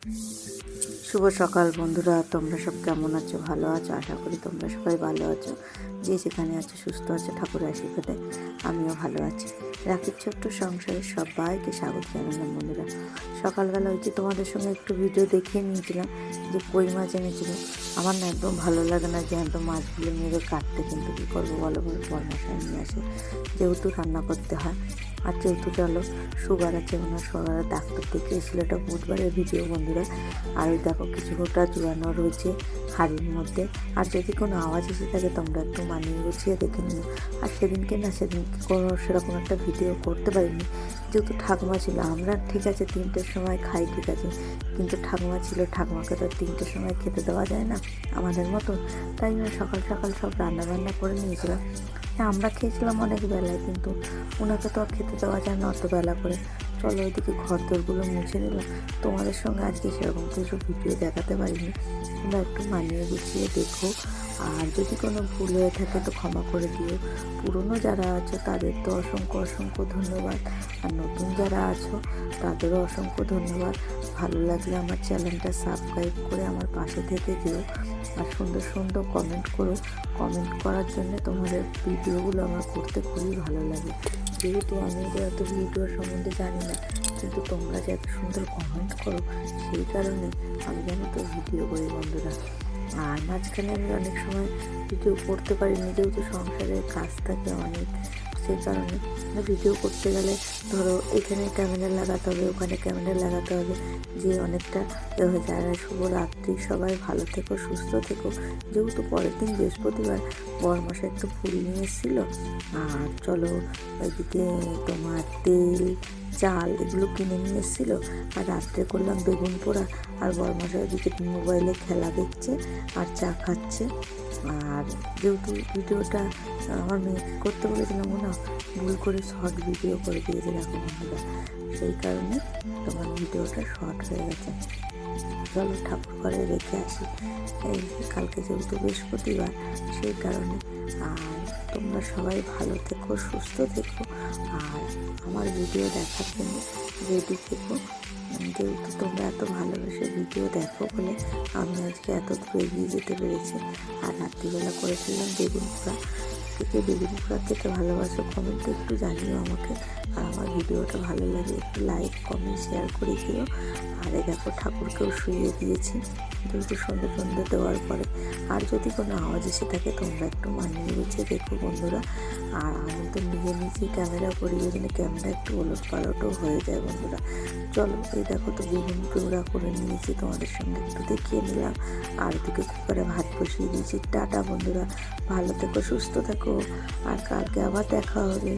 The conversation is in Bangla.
শুভ সকাল বন্ধুরা, তোমরা সব কেমন আছো? ভালো আছো? আশা করি তোমরা সবাই ভালো আছো। যে যেখানে আছো সুস্থ আছো, ঠাকুরের আশীর্বাদে আমিও ভালো আছি। রাখির ছোট্ট সংসারে সবাইকে স্বাগত জানালাম বন্ধুরা। সকালবেলা হচ্ছে তোমাদের সঙ্গে একটু ভিডিও দেখিয়ে নিয়েছিলাম যে কই মাছ এনেছিল। আমার না একদম ভালো লাগে না যে একদম মাছগুলো মেরে কাটতে, কিন্তু কী করবো বলো, বরমশাই নিয়ে আসে, যেহেতু রান্না করতে হয়। আর যেহেতু চলো সুগার আছে, ওনার সুগারের ডাক্তার দেখিয়েছিল, এটা বুধবারের ভিডিও বন্ধুরা। আর ওই দেখো কিছু গোটা জোয়ানো রয়েছে হাড়ির মধ্যে। আর যদি কোনো আওয়াজ এসে থাকে তোমরা একটু মানিয়ে গুছিয়ে দেখে নিও। আর সেদিনকে কোনো সেরকম একটা ভিডিও করতে পারিনি, যেহেতু ঠাকুমা ছিল। আমরা ঠিক আছে 3টের সময় খাই, ঠিক আছে, কিন্তু ঠাকুমা ছিল, ঠাকুমাকে তো 3টের সময় খেতে দেওয়া যায় না আমাদের মতো। তাই জন্য সকাল সকাল সব রান্না করে নিয়েছিলাম। হ্যাঁ, আমরা খেয়েছিলাম অনেক বেলায়, কিন্তু ওনাকে তো আর খেতে দেওয়া যায় না অত বেলা করে। চলো ওইদিকে ঘরদোরগুলো মুছে নিলাম। তোমাদের সঙ্গে আজকে সেরকম কিছু ভিডিও দেখাতে পারিনি, তোমরা একটু মানিয়ে গুছিয়ে দেখো। আর যদি কোনো ভুল হয়ে থাকে তো ক্ষমা করে দিও। পুরনো যারা আছো তাদের তো অসংখ্য অসংখ্য ধন্যবাদ, আর নতুন যারা আছো তাদেরও অসংখ্য ধন্যবাদ। ভালো লাগলে আমার চ্যানেলটা সাবস্ক্রাইব করে আমার পাশে থেকে যেও, আর সুন্দর সুন্দর কমেন্ট করো। কমেন্ট করার জন্য তোমাদের ভিডিওগুলো আমার করতে খুবই ভালো লাগে। যেহেতু আমি এত ভিডিওর সম্বন্ধে জানি না, কিন্তু তোমরা যে এত সুন্দর কমেন্ট করো, সেই কারণে আমি জানি তো ভিডিও করি বন্ধুরা। আর মাঝখানে আমি অনেক সময় ভিডিও করতে পারিনি, যেহেতু সংসারের কাজ থাকে অনেক, সেই কারণে ভিডিও করতে গেলে ধরো এখানে ক্যামেরা লাগাতে হবে, ওখানে ক্যামেরা লাগাতে হবে, যে অনেকটা হয়ে যায়। আর শুভরাত্রি, সবাই ভালো থেকো, সুস্থ থেকো। যেহেতু পরের দিন বৃহস্পতিবার, বরমশাই একটু ফুল নিয়ে এসেছিলো। আর চলো ওইদিকে তোমার তেল, চাল এগুলো কিনে নিয়ে এসেছিলো। আর রাত্রে করলাম বেগুন পোড়া। আর বরমশাই ওইদিকে মোবাইলে খেলা দেখছে আর চা খাচ্ছে। আর যেহেতু ভিডিওটা আমার মেয়েকে করতে বলেছিলাম, না ভুল করে শর্ট ভিডিও করে দিয়েছে দেখো বন্ধুরা, সেই কারণে তোমার ভিডিওটা শর্ট হয়ে গেছে। চলো ঠাকুর ঘরে রেখে আসি, এই কালকে যেহেতু বৃহস্পতিবার, সেই কারণে। আর তোমরা সবাই ভালো থেকো, সুস্থ থেকো, আর আমার ভিডিও দেখার জন্য রেডি থেকো। যেহেতু তোমরা এত ভালোবেসে ভিডিও দেখো বলে আমি আজকে এত দূর এগিয়ে যেতে পেরেছি। আর রাত্রিবেলা করেছিলাম বেগুন পোড়া। থেকে বেগুন পোড়া খেতে ভালোবাসো কমেন্টে একটু জানিও আমাকে। আর আমার ভিডিওটা ভালো লাগে একটু লাইক কমেন্ট শেয়ার করে দিও। আর দেখো ঠাকুরকেও শুইয়ে দিয়েছি, যেহেতু সন্ধে দেওয়ার পরে। আর যদি কোনো আওয়াজ এসে থাকে তোমরা একটু মানিয়ে গুছিয়ে দেখো বন্ধুরা। আর আমি তো নিজেই ক্যামেরা করি, ওই জন্য ক্যামেরা একটু ওলট পালটও হয়ে যায় বন্ধুরা। চলো এই দেখো তো বেগুন পোড়া করে নিয়েছি, তোমাদের সঙ্গে একটু দেখিয়ে নিলাম। আর ওদিকে কুকারে ভাত বসিয়ে দিয়েছি। টাটা বন্ধুরা, ভালো থেকো, সুস্থ থেকো, আর কালকে আবার দেখা হবে।